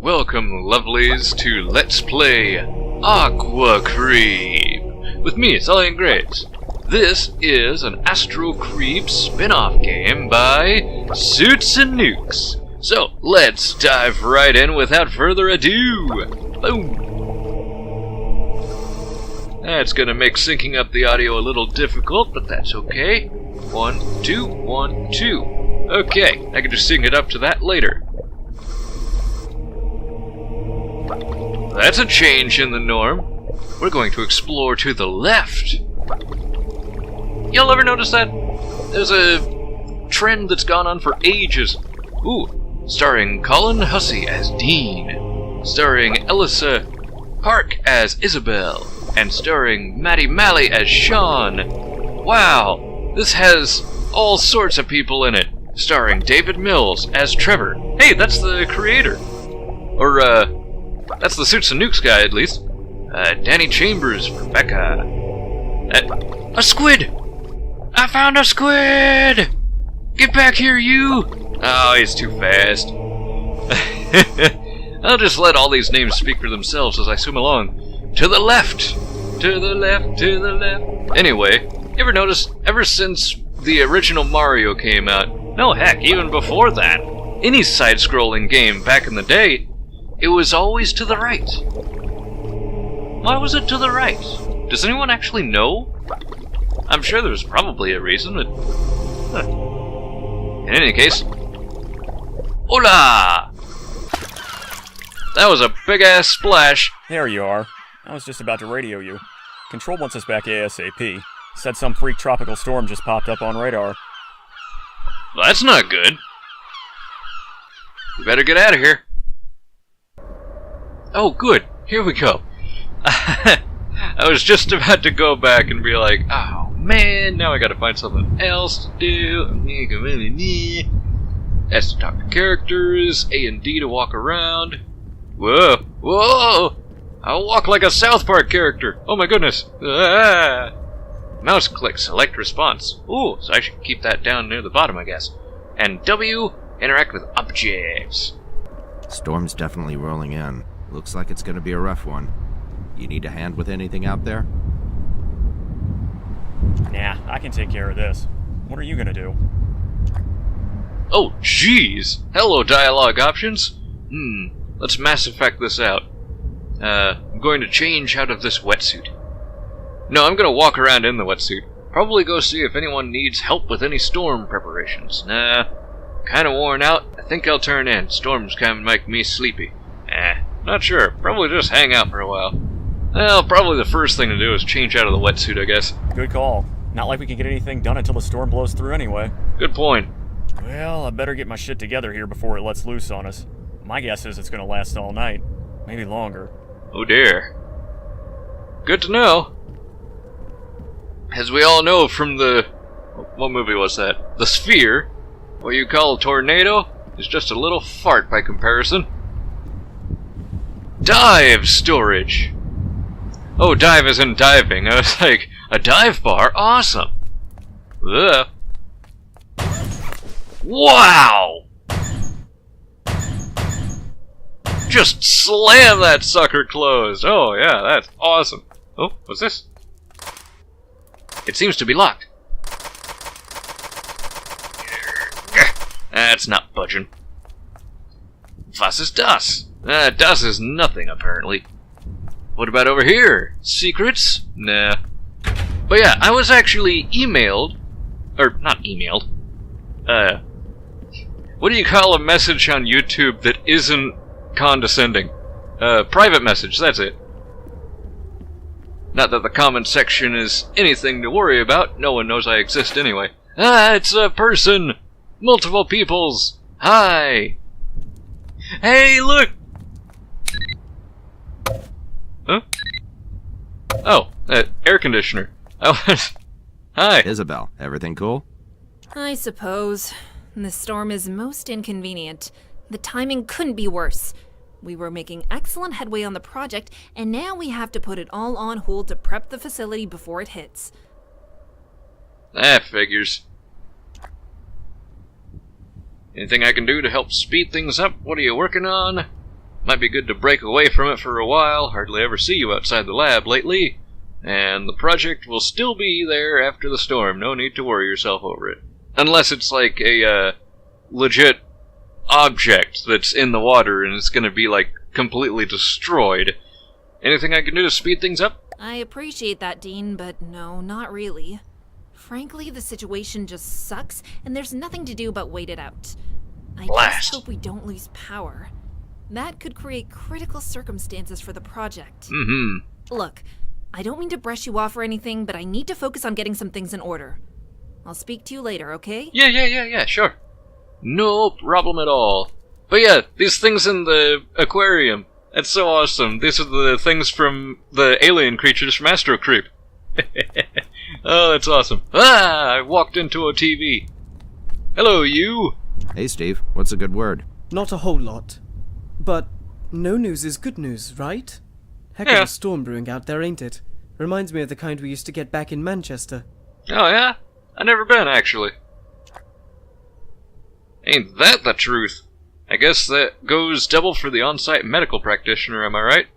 Welcome, lovelies, to Let's Play Aquacreep with me, XelionGraves. This is an Aquacreep spin-off game by Suits and Nukes. So, let's dive right in without further ado. Boom! That's gonna make syncing up the audio a little difficult, but that's okay. 1, 2, 1, 2. Okay, I can just sync it up to that later. That's a change in the norm. We're going to explore to the left. Y'all ever notice that? There's a trend that's gone on for ages. Ooh, starring Colin Hussey as Dean, starring Elissa Park as Isabel, and starring Maddie Malley as Sean. Wow, this has all sorts of people in it. Starring David Mills as Trevor. Hey, that's the creator. Or, that's the Suits and Nukes guy, at least. Danny Chambers, Rebecca. A squid! I found a squid! Get back here, you! Oh, he's too fast. I'll just let all these names speak for themselves as I swim along. To the left! To the left, to the left. Anyway, you ever notice, ever since the original Mario came out, no heck, even before that, any side-scrolling game back in the day, it was always to the right. Why was it to the right? Does anyone actually know? I'm sure there's probably a reason, but... In any case... Hola! That was a big-ass splash. There you are. I was just about to radio you. Control wants us back ASAP. Said some freak tropical storm just popped up on radar. Well, that's not good. We better get out of here. Oh, good. Here we go. I was just about to go back and be like, oh man, now I gotta find something else to do. S to talk to characters, A and D to walk around. Whoa, whoa! I'll walk like a South Park character. Oh my goodness. Ah. Mouse click, select response. Ooh, so I should keep that down near the bottom, I guess. And W, interact with objects. Storm's definitely rolling in. Looks like it's gonna be a rough one. You need a hand with anything out there? Nah, I can take care of this. What are you gonna do? Oh, jeez! Hello, dialogue options! Let's Mass Effect this out. I'm going to change out of this wetsuit. No, I'm gonna walk around in the wetsuit. Probably go see if anyone needs help with any storm preparations. Nah, kinda worn out. I think I'll turn in. Storms can make me sleepy. Not sure. Probably just hang out for a while. Well, probably the first thing to do is change out of the wetsuit, I guess. Good call. Not like we can get anything done until the storm blows through anyway. Good point. Well, I better get my shit together here before it lets loose on us. My guess is it's gonna last all night. Maybe longer. Oh dear. Good to know. As we all know from the... What movie was that? The Sphere. What you call a tornado is just a little fart by comparison. Dive storage! Oh, dive as in diving. I was like, a dive bar? Awesome! Ugh. Wow! Just slam that sucker closed! Oh yeah, that's awesome. Oh, what's this? It seems to be locked. That's not budging. Was ist das? Das is nothing, apparently. What about over here? Secrets? Nah. But yeah, I was actually emailed. Or, not emailed. What do you call a message on YouTube that isn't condescending? Private message, that's it. Not that the comment section is anything to worry about. No one knows I exist anyway. It's a person! Multiple peoples! Hi! Hey, look! Huh? Oh, air conditioner. Hi. Isabel, everything cool? I suppose. The storm is most inconvenient. The timing couldn't be worse. We were making excellent headway on the project, and now we have to put it all on hold to prep the facility before it hits. That figures. Anything I can do to help speed things up? What are you working on? Might be good to break away from it for a while. Hardly ever see you outside the lab lately. And the project will still be there after the storm. No need to worry yourself over it. Unless it's like a legit object that's in the water and it's going to be like completely destroyed. Anything I can do to speed things up? I appreciate that, Dean, but no, not really. Frankly, the situation just sucks, and there's nothing to do but wait it out. I just hope we don't lose power. That could create critical circumstances for the project. Look, I don't mean to brush you off or anything, but I need to focus on getting some things in order. I'll speak to you later, okay? Yeah, sure. No problem at all. But yeah, these things in the aquarium, that's so awesome. These are the things from the alien creatures from Aquacreep. Oh, that's awesome. Ah, I walked into a TV. Hello, you. Hey, Steve. What's a good word? Not a whole lot. But no news is good news, right? Heck of a storm brewing out there, ain't it? Reminds me of the kind we used to get back in Manchester. Oh, yeah? I've never been, actually. Ain't that the truth? I guess that goes double for the on-site medical practitioner, am I right?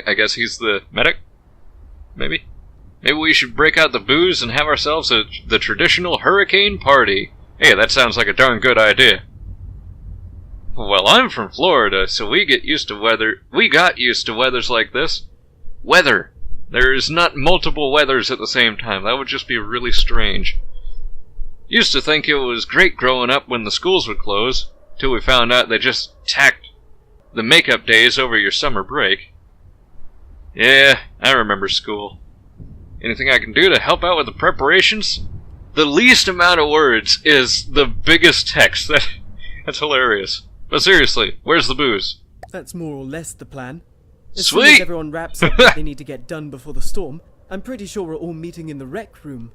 I guess he's the medic? Maybe? Maybe we should break out the booze and have ourselves the traditional hurricane party. Hey, that sounds like a darn good idea. Well, I'm from Florida, so we got used to weathers like this. Weather. There's not multiple weathers at the same time. That would just be really strange. Used to think it was great growing up when the schools would close, till we found out they just tacked the makeup days over your summer break. Yeah, I remember school. Anything I can do to help out with the preparations? The least amount of words is the biggest text. That's hilarious. But seriously, where's the booze? That's more or less the plan. As Sweet! soon as everyone wraps up what they need to get done before the storm, I'm pretty sure we're all meeting in the rec room.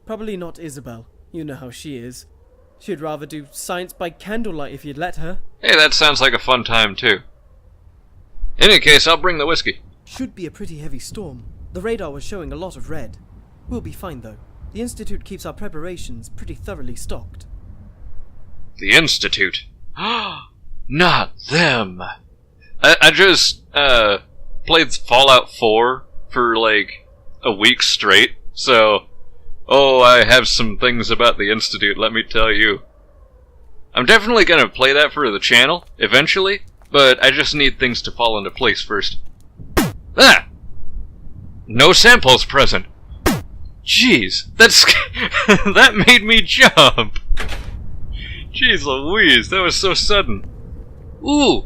Probably not Isabel. You know how she is. She'd rather do science by candlelight if you'd let her. Hey, that sounds like a fun time, too. In any case, I'll bring the whiskey. Should be a pretty heavy storm. The radar was showing a lot of red. We'll be fine, though. The Institute keeps our preparations pretty thoroughly stocked. The Institute? Not them! I just, played Fallout 4 for, like, a week straight, so... Oh, I have some things about the Institute, let me tell you. I'm definitely gonna play that for the channel, eventually, but I just need things to fall into place first. Ah! No samples present! Jeez, that made me jump! Jeez Louise, that was so sudden. Ooh!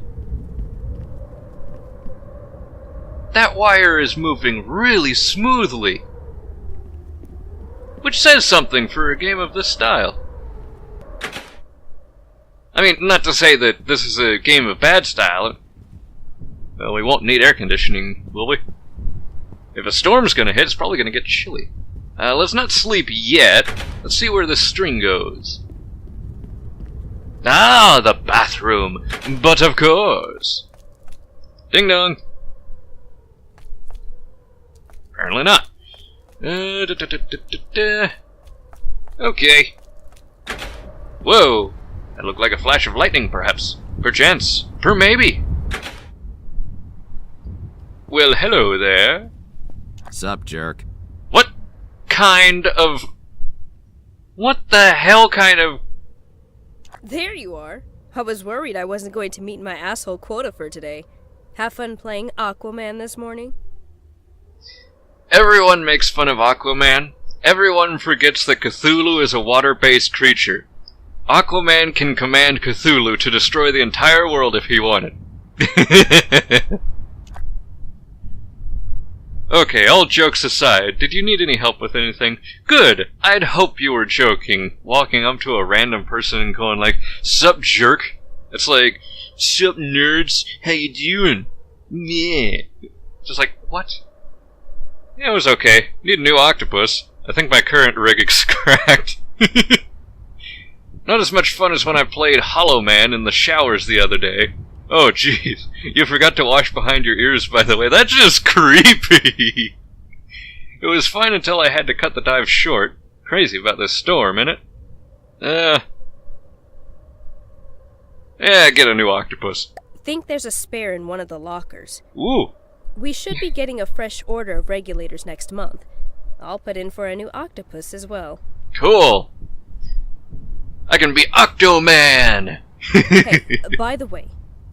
That wire is moving really smoothly. Which says something for a game of this style. I mean, not to say that this is a game of bad style. Well, we won't need air conditioning, will we? If a storm's gonna hit, it's probably gonna get chilly. Let's not sleep yet. Let's see where this string goes. Ah, the bathroom. But of course. Ding dong. Apparently not. Okay. Whoa. That looked like a flash of lightning, perhaps. Perchance. Maybe. Well, hello there. Sup, jerk? What the hell kind of... There you are. I was worried I wasn't going to meet my asshole quota for today. Have fun playing Aquaman this morning? Everyone makes fun of Aquaman. Everyone forgets that Cthulhu is a water-based creature. Aquaman can command Cthulhu to destroy the entire world if he wanted. Okay, all jokes aside, did you need any help with anything? Good! I'd hope you were joking, walking up to a random person and going like, "Sup, jerk?" It's like, "Sup, nerds? How you doing?" Yeah. Just like, what? Yeah, it was okay. Need a new octopus. I think my current rig is cracked. Not as much fun as when I played Hollow Man in the showers the other day. Oh, jeez. You forgot to wash behind your ears, by the way. That's just creepy. It was fine until I had to cut the dive short. Crazy about this storm, innit? Yeah, get a new octopus. think there's a spare in one of the lockers. Ooh. We should be getting a fresh order of regulators next month. I'll put in for a new octopus as well. Cool. I can be Octoman! Hey, by the way,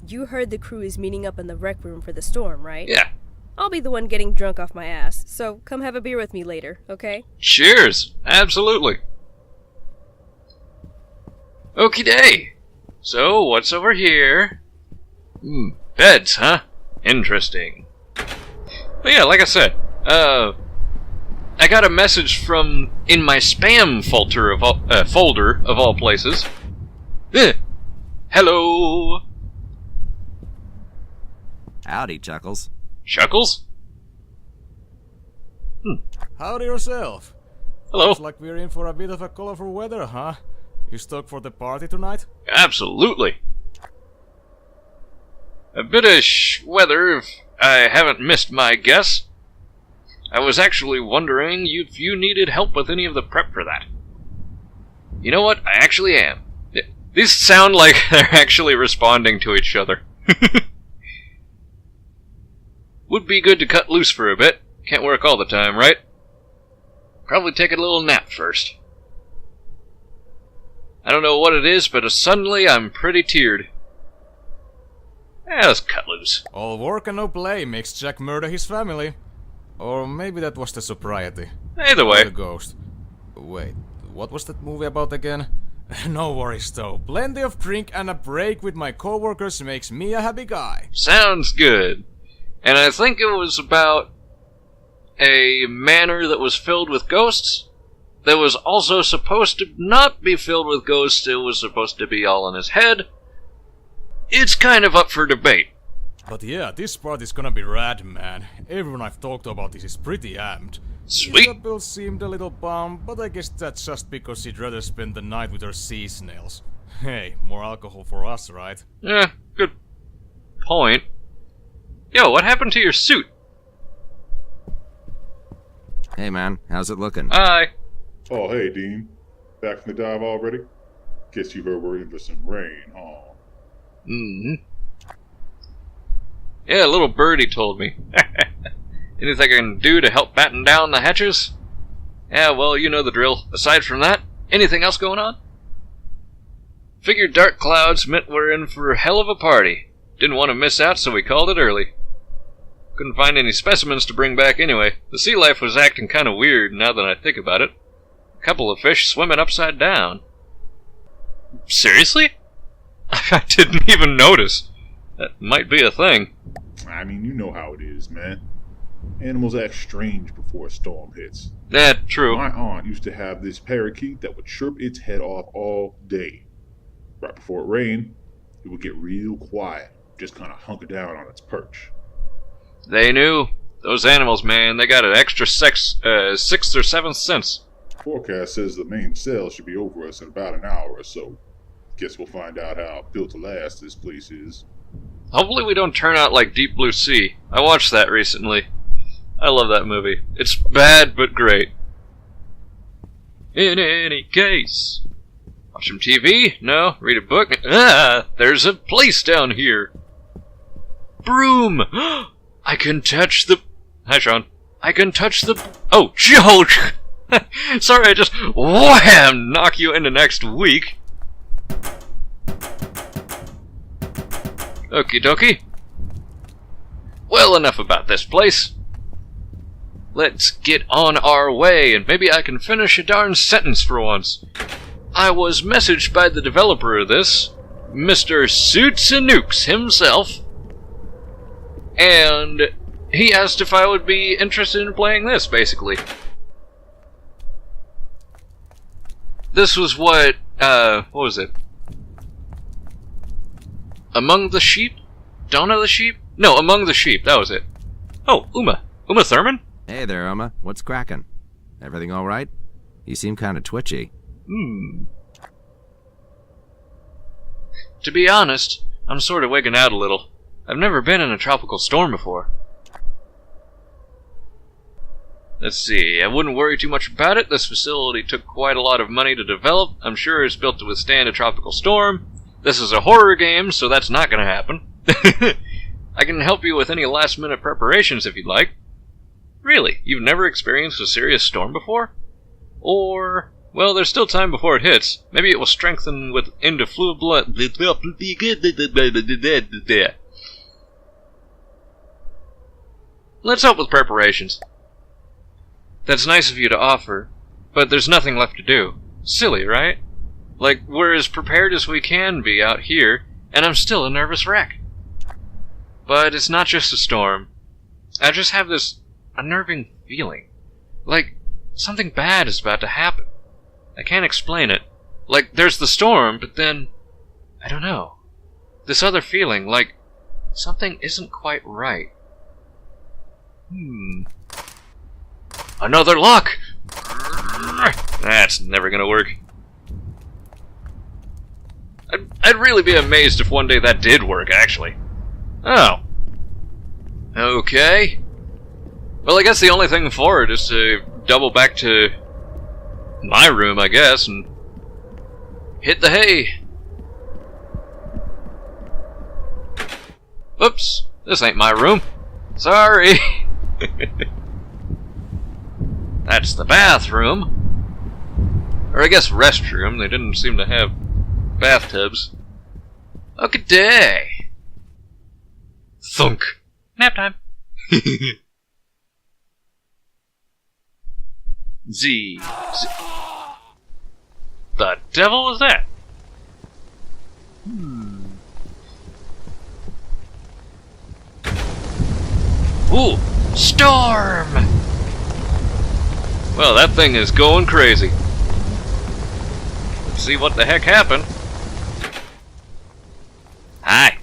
you heard the crew is meeting up in the rec room for the storm, right? Yeah. I'll be the one getting drunk off my ass, so come have a beer with me later, okay? Cheers! Absolutely. Okie day. So, what's over here? Beds, huh? Interesting. But yeah, like I said, I got a message from in my spam folder of all places. Hello. Howdy, Chuckles. Chuckles? Howdy yourself. Hello. Looks like we're in for a bit of a colorful weather, huh? You stoked for the party tonight? Absolutely. A bit of weather, if I haven't missed my guess. I was actually wondering if you needed help with any of the prep for that. You know what? I actually am. These sound like they're actually responding to each other. Would be good to cut loose for a bit. Can't work all the time, right? Probably take a little nap first. I don't know what it is, but suddenly I'm pretty teared. Let's cut loose. All work and no play makes Jack murder his family. Or maybe that was the sobriety. Either Or way. the ghost. Wait, what was that movie about again? No worries though. Plenty of drink and a break with my coworkers makes me a happy guy. Sounds good. And I think it was about a manor that was filled with ghosts. That was also supposed to not be filled with ghosts. It was supposed to be all in his head. It's kind of up for debate. But yeah, this part is gonna be rad, man. Everyone I've talked about this is pretty amped. Sweet. Isabel seemed a little bummed, but I guess that's just because she'd rather spend the night with her sea snails. Hey, more alcohol for us, right? Yeah, good point. Yo, what happened to your suit? Hey, man, how's it looking? Hi. Oh, hey, Dean. Back from the dive already? Guess you heard we're in for some rain, huh? Yeah, a little birdie told me. Anything I can do to help batten down the hatches? Yeah, well, you know the drill. Aside from that, anything else going on? Figured dark clouds meant we're in for a hell of a party. Didn't want to miss out, so we called it early. Couldn't find any specimens to bring back anyway. The sea life was acting kind of weird now that I think about it. A couple of fish swimming upside down. Seriously? I didn't even notice. That might be a thing. I mean, you know how it is, man. Animals act strange before a storm hits. That true. My aunt used to have this parakeet that would chirp its head off all day. Right before it rained, it would get real quiet, just kind of hunker down on its perch. They knew. Those animals, man, they got an extra sixth or seventh sense. Forecast says the main sail should be over us in about an hour or so. Guess we'll find out how built to last this place is. Hopefully we don't turn out like Deep Blue Sea. I watched that recently. I love that movie. It's bad, but great. In any case. Watch some TV? No? Read a book? There's a place down here. Broom! I can touch the... Hi, Sean. I can touch the... Oh, joke! Sorry, I just wham! Knock you into next week. Okie dokie. Well, enough about this place. Let's get on our way, and maybe I can finish a darn sentence for once. I was messaged by the developer of this, Mr. Suits and Nukes himself, and he asked if I would be interested in playing this, basically. This was what was it? Among the Sheep? Dawn of the Sheep? No, Among the Sheep, that was it. Oh, Uma. Uma Thurman? Hey there, Oma. What's cracking? Everything all right? You seem kind of twitchy. To be honest, I'm sort of wigging out a little. I've never been in a tropical storm before. Let's see, I wouldn't worry too much about it. This facility took quite a lot of money to develop. I'm sure it's built to withstand a tropical storm. This is a horror game, so that's not going to happen. I can help you with any last-minute preparations if you'd like. Really, you've never experienced a serious storm before? Or, well, there's still time before it hits. Maybe it will strengthen with into fluid blood. Let's help with preparations. That's nice of you to offer, but there's nothing left to do. Silly, right? Like, we're as prepared as we can be out here, and I'm still a nervous wreck. But it's not just a storm. I just have this unnerving feeling. Like, something bad is about to happen. I can't explain it. Like, there's the storm, but then, I don't know. This other feeling, like, something isn't quite right. Another lock! That's never gonna work. I'd really be amazed if one day that did work, actually. Oh. Okay. Well, I guess the only thing for it is to double back to my room, I guess, and hit the hay. Oops, this ain't my room. Sorry. That's the bathroom. Or I guess restroom. They didn't seem to have bathtubs. Okay, day. Thunk. Nap time. Z. The devil was that? Ooh, storm! Well, that thing is going crazy. Let's see what the heck happened. Hi.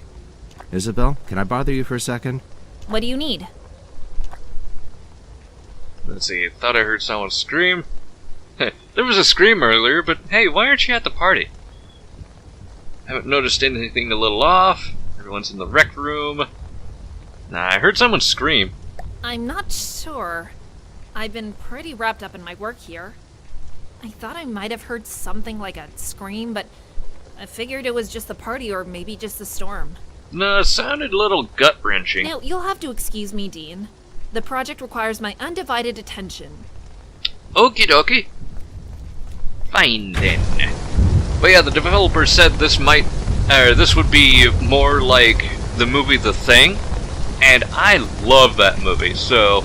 Isabel, can I bother you for a second? What do you need? Let's see, thought I heard someone scream. There was a scream earlier, but hey, why aren't you at the party? Haven't noticed anything a little off. Everyone's in the rec room. Nah, I heard someone scream. I'm not sure. I've been pretty wrapped up in my work here. I thought I might have heard something like a scream, but I figured it was just the party or maybe just the storm. No, it sounded a little gut-wrenching. Now, you'll have to excuse me, Dean. The project requires my undivided attention. Okie dokie. Fine then. But yeah, the developer said this would be more like the movie The Thing, and I love that movie, so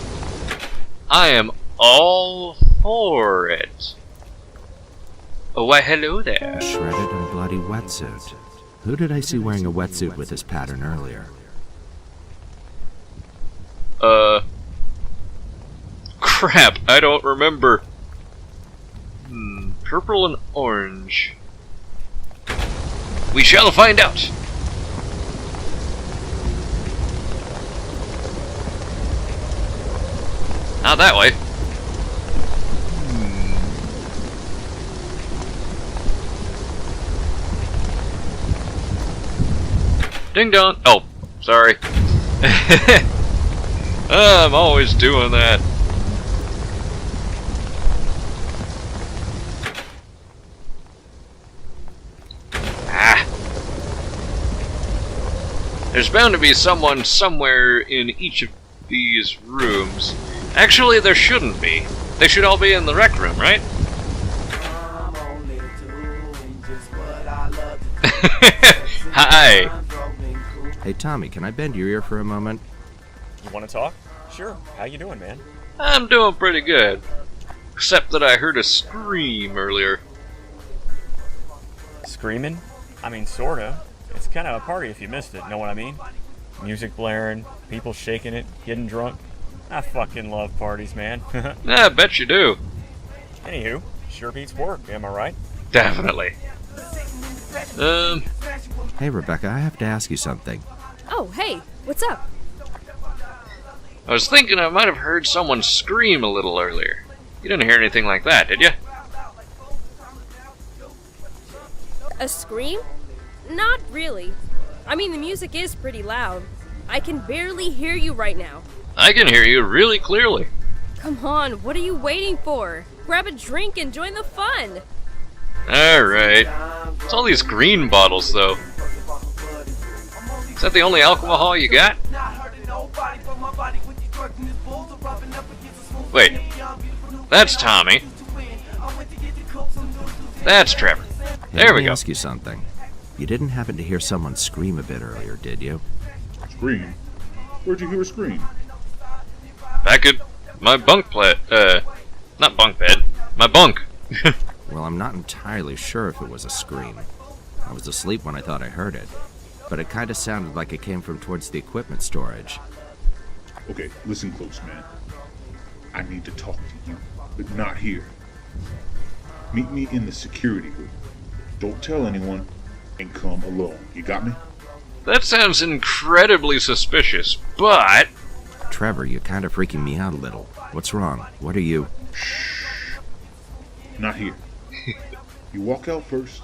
I am all for it. Oh, why hello there. Shredded and bloody wetsuit. Who did I see wearing a wetsuit with this pattern earlier? Crap, I don't remember. Purple and orange. We shall find out. Not that way. Ding dong. Oh, sorry. I'm always doing that. There's bound to be someone somewhere in each of these rooms. Actually, there shouldn't be. They should all be in the rec room, right? Hi. Hey, Tommy, can I bend your ear for a moment? You want to talk? Sure. How you doing, man? I'm doing pretty good. Except that I heard a scream earlier. Screaming? I mean, sorta. It's kind of a party if you missed it, know what I mean? Music blaring, people shaking it, getting drunk. I fucking love parties, man. I bet you do. Anywho, sure beats work, am I right? Definitely. Hey, Rebecca, I have to ask you something. Oh, hey, what's up? I was thinking I might have heard someone scream a little earlier. You didn't hear anything like that, did you? A scream? Not really. I mean, the music is pretty loud. I can barely hear you right now. I can hear you really clearly. Come on, what are you waiting for? Grab a drink and join the fun. Alright. It's all these green bottles, though. Is that the only alcohol you got? Wait. That's Tommy. That's Trevor. There Let we me go. ask you something. You didn't happen to hear someone scream a bit earlier, did you? Scream? Where'd you hear a scream? Back at my not bunk bed. My bunk. Well, I'm not entirely sure if it was a scream. I was asleep when I thought I heard it, but it kind of sounded like it came from towards the equipment storage. Okay, listen close, man. I need to talk to you, but not here. Meet me in the security room. Don't tell anyone, and come alone. You got me? That sounds incredibly suspicious, but... Trevor, you're kind of freaking me out a little. What's wrong? What are you... Not here. You walk out first,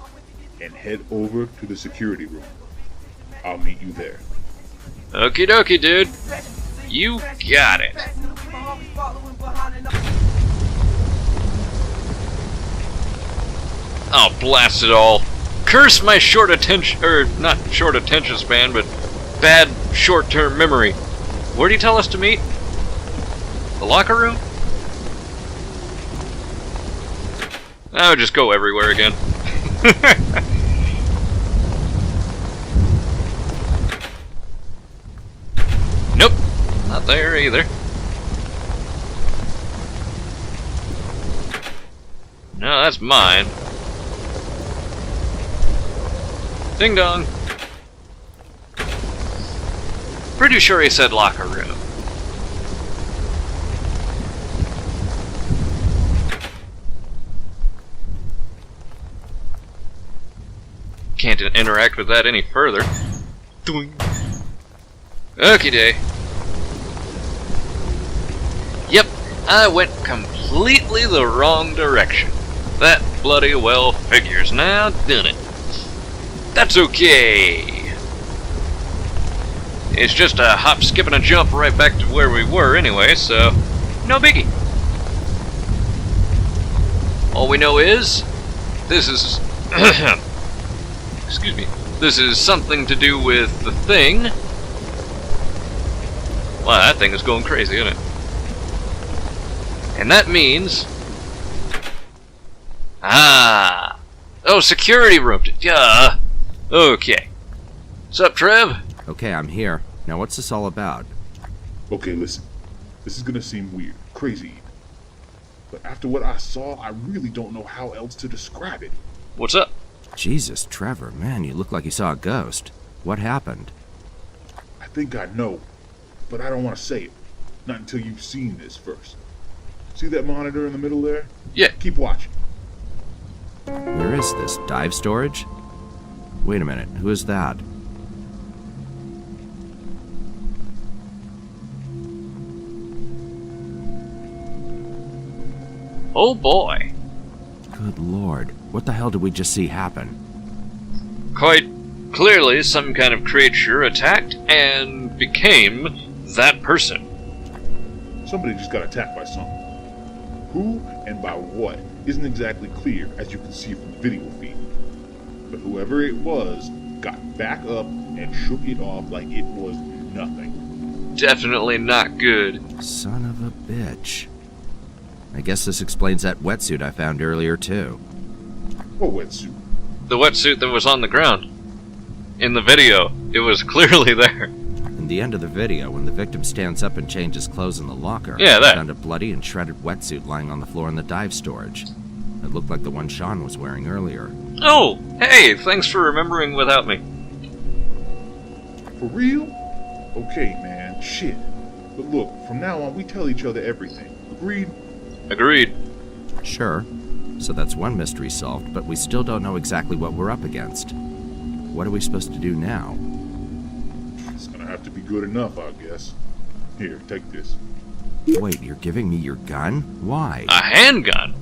and head over to the security room. I'll meet you there. Okie dokie, dude. You got it. Oh, blast it all. Curse my short attention, not short attention span, but bad short-term memory. Where did he tell us to meet? The locker room? I would just go everywhere again. Nope, not there either. No, that's mine. Ding dong. Pretty sure he said locker room. Can't interact with that any further. Doing. Okie day. Yep, I went completely the wrong direction. That bloody well figures. Now done it. That's okay. It's just a hop, skip, and a jump right back to where we were anyway, so no biggie. All we know is this is excuse me. This is something to do with the thing. Wow, that thing is going crazy, isn't it? And that means... Ah! Oh, security room. Yeah. Okay. What's up, Trev? Okay, I'm here. Now what's this all about? Okay, listen. This is gonna seem weird, crazy even. But after what I saw, I really don't know how else to describe it. What's up? Jesus, Trevor, man, you look like you saw a ghost. What happened? I think I know, but I don't want to say it. Not until you've seen this first. See that monitor in the middle there? Yeah. Keep watching. Where is this? Dive storage? Wait a minute, who is that? Oh boy. Good lord, what the hell did we just see happen? Quite clearly some kind of creature attacked and became that person. Somebody just got attacked by something. Who and by what isn't exactly clear, as you can see from the video feed. But whoever it was got back up and shook it off like it was nothing. Definitely not good. Son of a bitch. I guess this explains that wetsuit I found earlier, too. What wetsuit? The wetsuit that was on the ground. In the video, it was clearly there. In the end of the video, when the victim stands up and changes clothes in the locker, Yeah, that. I found a bloody and shredded wetsuit lying on the floor in the dive storage. It looked like the one Sean was wearing earlier. Oh, hey, thanks for remembering without me. For real? Okay, man, shit. But look, from now on we tell each other everything. Agreed? Agreed. Sure. So that's one mystery solved, but we still don't know exactly what we're up against. What are we supposed to do now? It's gonna have to be good enough, I guess. Here, take this. Wait, you're giving me your gun? Why? A handgun?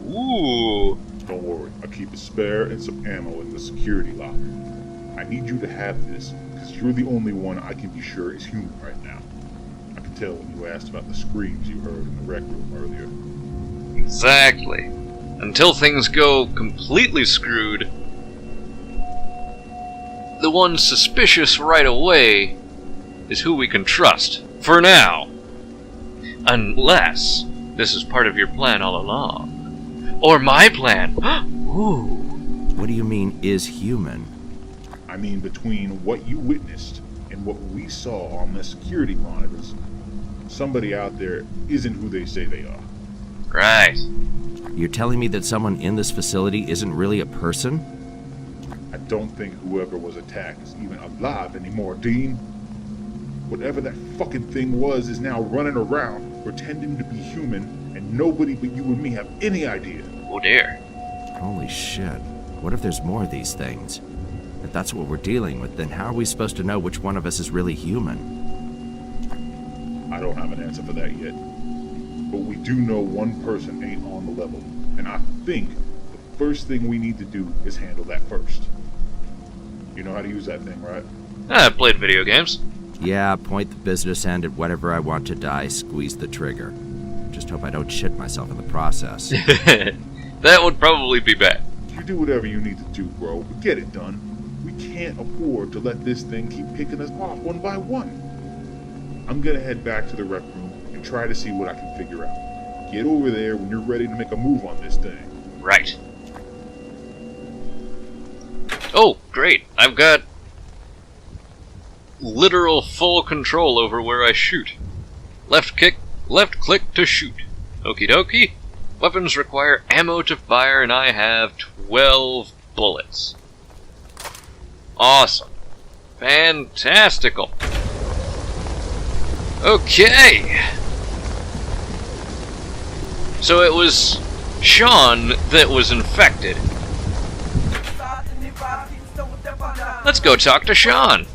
Ooh. Don't worry, I'll keep a spare and some ammo in the security locker. I need you to have this, because you're the only one I can be sure is human right now. I could tell when you asked about the screams you heard in the rec room earlier. Exactly. Until things go completely screwed, the one suspicious right away is who we can trust. For now. Unless this is part of your plan all along. Or my plan. Ooh. What do you mean, is human? I mean, between what you witnessed and what we saw on the security monitors, somebody out there isn't who they say they are. Right. You're telling me that someone in this facility isn't really a person? I don't think whoever was attacked is even alive anymore, Dean. Whatever that fucking thing was is now running around, pretending to be human, and nobody but you and me have any idea. Oh dear. Holy shit. What if there's more of these things? If that's what we're dealing with, then how are we supposed to know which one of us is really human? I don't have an answer for that yet. But we do know one person ain't on the level, and I think the first thing we need to do is handle that first. You know how to use that thing, right? I've played video games. Yeah, point the business end at whatever I want to die, squeeze the trigger. Just hope I don't shit myself in the process. That would probably be bad. You do whatever you need to do, bro, but get it done. We can't afford to let this thing keep picking us off one by one. I'm gonna head back to the rec room and try to see what I can figure out. Get over there when you're ready to make a move on this thing. Right. Oh, great. I've got literal full control over where I shoot. Left click to shoot. Okie dokie. Weapons require ammo to fire, and I have 12 bullets. Awesome. Fantastical. Okay. So it was Sean that was infected. Let's go talk to Sean.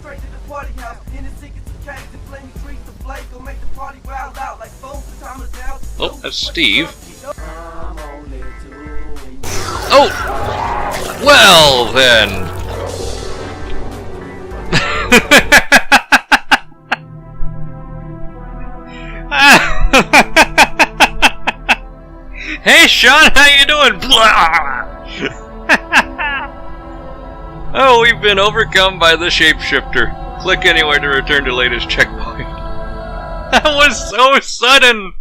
Oh, that's Steve. Oh! Well, then. Hey, Sean, how you doing? Oh, we've been overcome by the shapeshifter. Click anywhere to return to latest checkpoint. That was so sudden!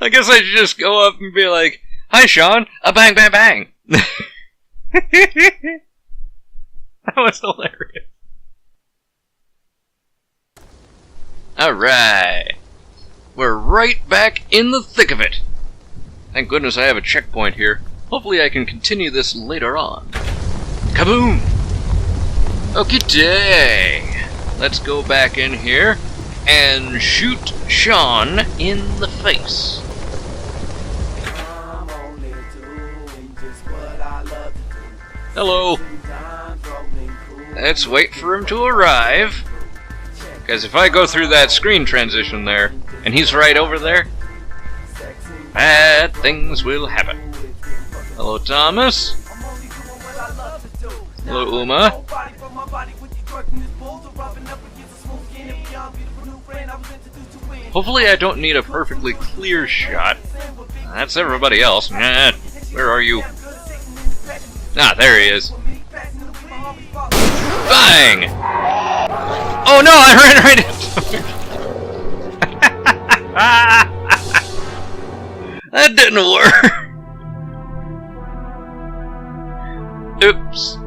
I guess I should just go up and be like, "Hi, Sean!" A bang, bang, bang! That was hilarious. Alright. We're right back in the thick of it. Thank goodness I have a checkpoint here. Hopefully I can continue this later on. Kaboom! Okie day. Let's go back in here and shoot Sean in the face. Hello. Let's wait for him to arrive. Because if I go through that screen transition there, and he's right over there, bad things will happen. Hello, Thomas. Hello, Uma. Hopefully I don't need a perfectly clear shot. That's everybody else. Where are you? Ah, there he is. Bang! Oh no, I ran right into him! That didn't work! Oops.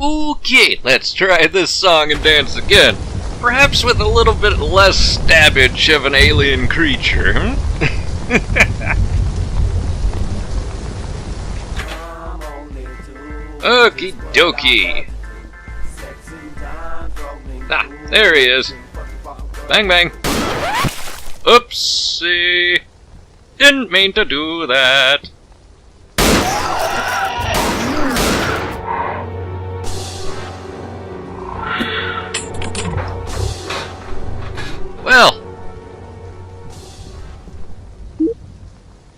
Okay, let's try this song and dance again. Perhaps with a little bit less stabbage of an alien creature. Okie dokie. Ah, there he is. Bang bang. Oopsie. Didn't mean to do that.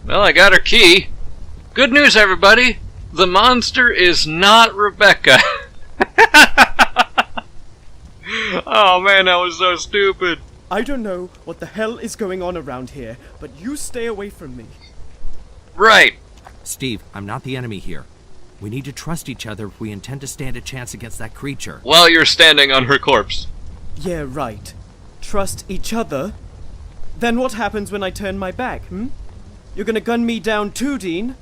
Well, I got her key. Good news, everybody. The monster is not Rebecca. Oh man, that was so stupid. I don't know what the hell is going on around here, but you stay away from me. Right. Steve, I'm not the enemy here. We need to trust each other if we intend to stand a chance against that creature. While you're standing on her corpse. Yeah, right. Trust each other? Then what happens when I turn my back, You're gonna gun me down too, Dean?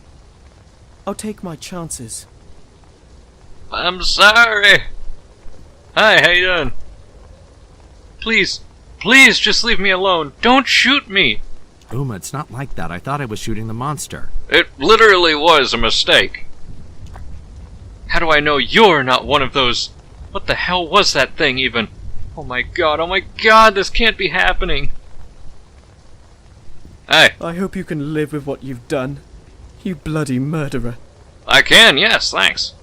I'll take my chances. I'm sorry. Hi, how you doing? Please, please just leave me alone. Don't shoot me. Uma, it's not like that. I thought I was shooting the monster. It literally was a mistake. How do I know you're not one of those... What the hell was that thing even? Oh my god, this can't be happening. Hey. I hope you can live with what you've done. You bloody murderer. I can, yes, thanks.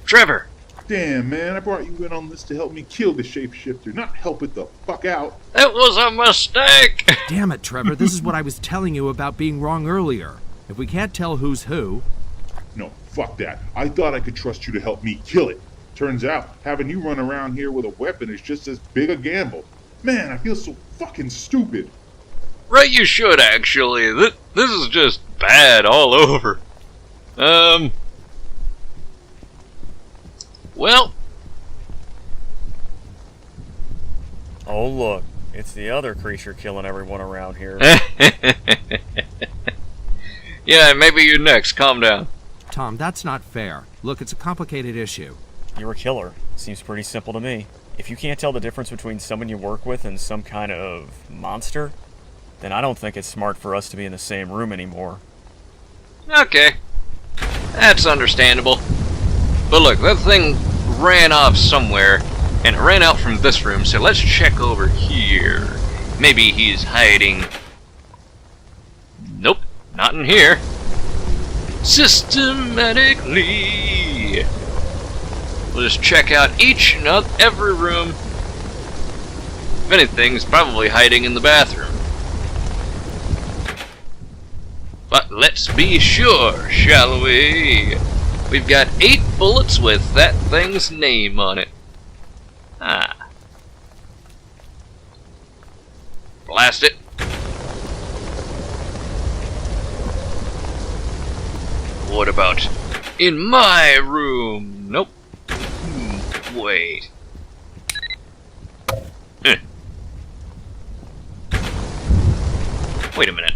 Trevor. Damn, man, I brought you in on this to help me kill the shapeshifter, not help it the fuck out. It was a mistake! Damn it, Trevor, this is what I was telling you about being wrong earlier. If we can't tell who's who... No, fuck that. I thought I could trust you to help me kill it. Turns out, having you run around here with a weapon is just as big a gamble. Man, I feel so fucking stupid. Right, you should, actually. This is just bad all over. Well. Oh, look. It's the other creature killing everyone around here. Yeah, maybe you next. Calm down. Tom, that's not fair. Look, it's a complicated issue. You're a killer. Seems pretty simple to me. If you can't tell the difference between someone you work with and some kind of monster, then I don't think it's smart for us to be in the same room anymore. Okay. That's understandable. But look, that thing ran off somewhere, and it ran out from this room, so let's check over here. Maybe he's hiding... Nope, not in here. Systematically. We'll just check out each and every room. If anything, he's probably hiding in the bathroom. But let's be sure, shall we? We've got 8 bullets with that thing's name on it. Ah. Blast it. What about in my room? Nope. Wait. Wait a minute.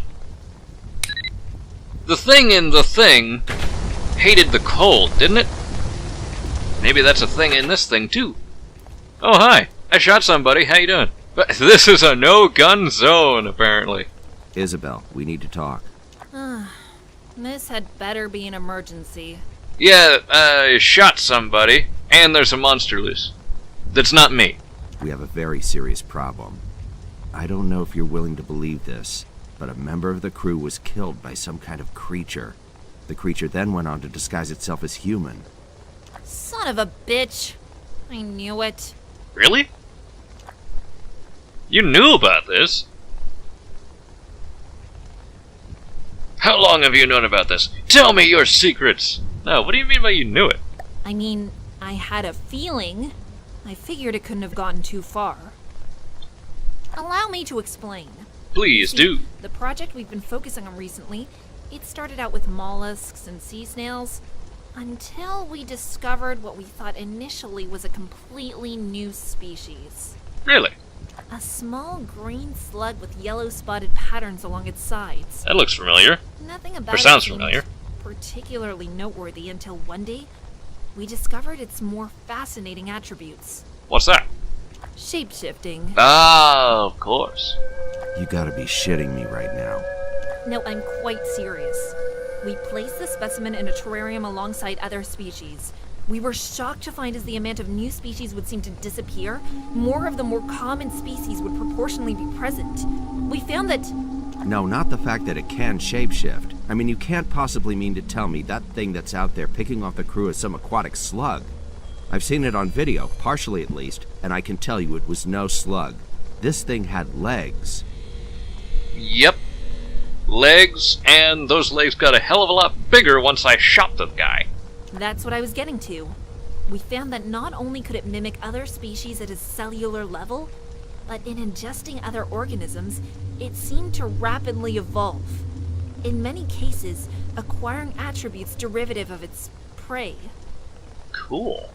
The thing in the thing hated the cold, didn't it? Maybe that's a thing in this thing, too. Oh, hi. I shot somebody. How you doing? But this is a no-gun zone, apparently. Isabel, we need to talk. This had better be an emergency. Yeah, I shot somebody, and there's a monster loose. That's not me. We have a very serious problem. I don't know if you're willing to believe this, but a member of the crew was killed by some kind of creature. The creature then went on to disguise itself as human. Son of a bitch. I knew it. Really? You knew about this? How long have you known about this? Tell me your secrets! No, what do you mean by you knew it? I mean, I had a feeling. I figured it couldn't have gotten too far. Allow me to explain. Please See, do. The project we've been focusing on recently, it started out with mollusks and sea snails, until we discovered what we thought initially was a completely new species. Really? A small green slug with yellow spotted patterns along its sides. That looks familiar. Nothing about Or sounds it seemed familiar. particularly noteworthy until one day we discovered its more fascinating attributes. What's that? Shape-shifting. Ah, of course. You gotta be shitting me right now. No, I'm quite serious. We placed the specimen in a terrarium alongside other species. We were shocked to find as the amount of new species would seem to disappear, more of the more common species would proportionally be present. We found that... No, not the fact that it can shapeshift. I mean, you can't possibly mean to tell me that thing that's out there picking off the crew is some aquatic slug. I've seen it on video, partially at least, and I can tell you it was no slug. This thing had legs. Yep. Legs, and those legs got a hell of a lot bigger once I shot the guy. That's what I was getting to. We found that not only could it mimic other species at a cellular level, but in ingesting other organisms, it seemed to rapidly evolve. In many cases, acquiring attributes derivative of its prey. Cool.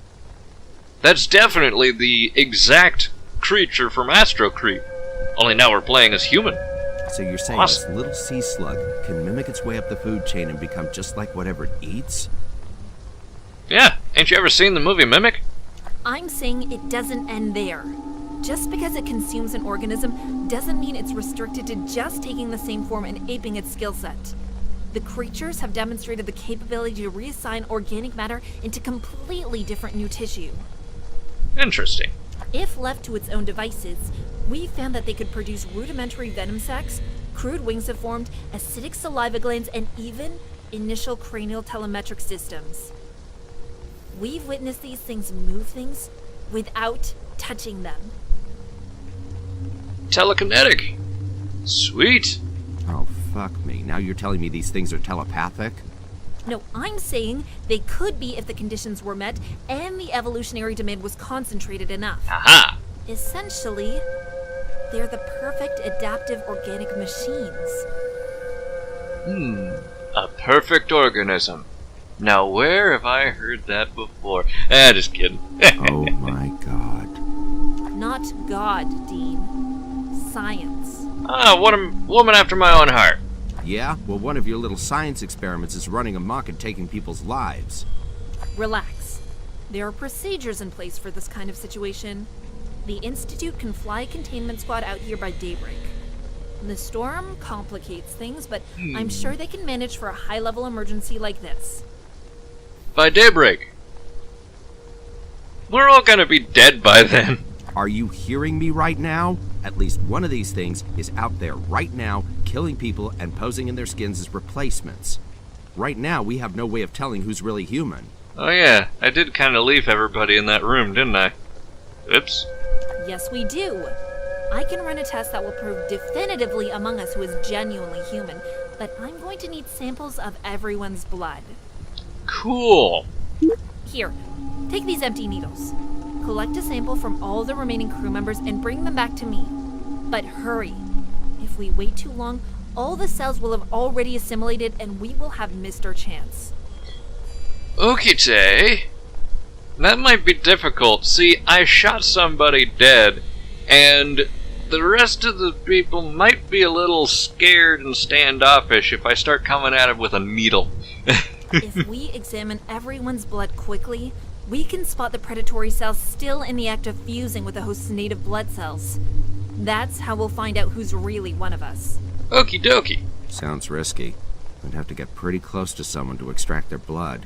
That's definitely the exact creature from Aquacreep. Only now we're playing as human. So you're saying Awesome. this little sea slug can mimic its way up the food chain and become just like whatever it eats? Yeah, ain't you ever seen the movie Mimic? I'm saying it doesn't end there. Just because it consumes an organism doesn't mean it's restricted to just taking the same form and aping its skill set. The creatures have demonstrated the capability to reassign organic matter into completely different new tissue. Interesting. If left to its own devices, we found that they could produce rudimentary venom sacs, crude wings have formed, acidic saliva glands, and even initial cranial telemetric systems. We've witnessed these things move things without touching them. Telekinetic. Sweet. Oh, fuck me. Now you're telling me these things are telepathic? No, I'm saying they could be if the conditions were met and the evolutionary demand was concentrated enough. Aha! Essentially, they're the perfect adaptive organic machines. A perfect organism. Now where have I heard that before? Just kidding. Oh my god. Not God, Dean. Science. What a woman after my own heart. Yeah? Well, one of your little science experiments is running amok and taking people's lives. Relax. There are procedures in place for this kind of situation. The Institute can fly a containment squad out here by daybreak. The storm complicates things, but I'm sure they can manage for a high-level emergency like this. By daybreak. We're all gonna be dead by then. Are you hearing me right now? At least one of these things is out there right now, killing people and posing in their skins as replacements. Right now, we have no way of telling who's really human. Oh yeah, I did kind of leave everybody in that room, didn't I? Oops. Yes, we do. I can run a test that will prove definitively among us who is genuinely human, but I'm going to need samples of everyone's blood. Cool. Here, take these empty needles. Collect a sample from all the remaining crew members and bring them back to me. But hurry. If we wait too long, all the cells will have already assimilated and we will have missed our chance. Okay, that might be difficult. See, I shot somebody dead, and the rest of the people might be a little scared and standoffish if I start coming at him with a needle. If we examine everyone's blood quickly, we can spot the predatory cells still in the act of fusing with the host's native blood cells. That's how we'll find out who's really one of us. Okie dokie. Sounds risky. I'd have to get pretty close to someone to extract their blood.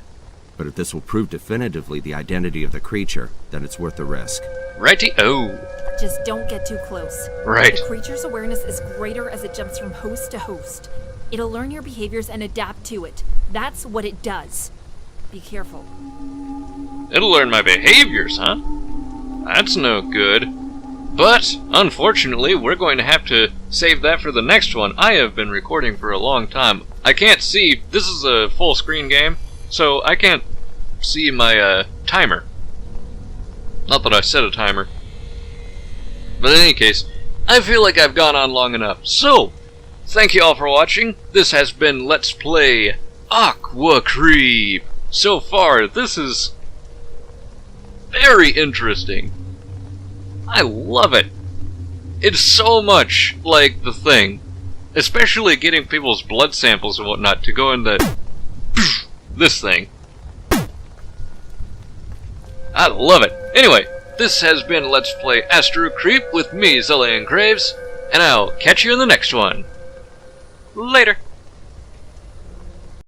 But if this will prove definitively the identity of the creature, then it's worth the risk. Righty-o. Just don't get too close. Right. The creature's awareness is greater as it jumps from host to host. It'll learn your behaviors and adapt to it. That's what it does. Be careful. It'll learn my behaviors, huh? That's no good. But, unfortunately, we're going to have to save that for the next one. I have been recording for a long time. I can't see. This is a full screen game, so I can't see my timer. Not that I set a timer. But in any case, I feel like I've gone on long enough. So, thank you all for watching. This has been Let's Play Aquacreep. So far, this is very interesting. I love it. It's so much like the thing. Especially getting people's blood samples and whatnot to go in this thing. I love it. Anyway, this has been Let's Play Aquacreep with me, XelionGraves, and I'll catch you in the next one. Later.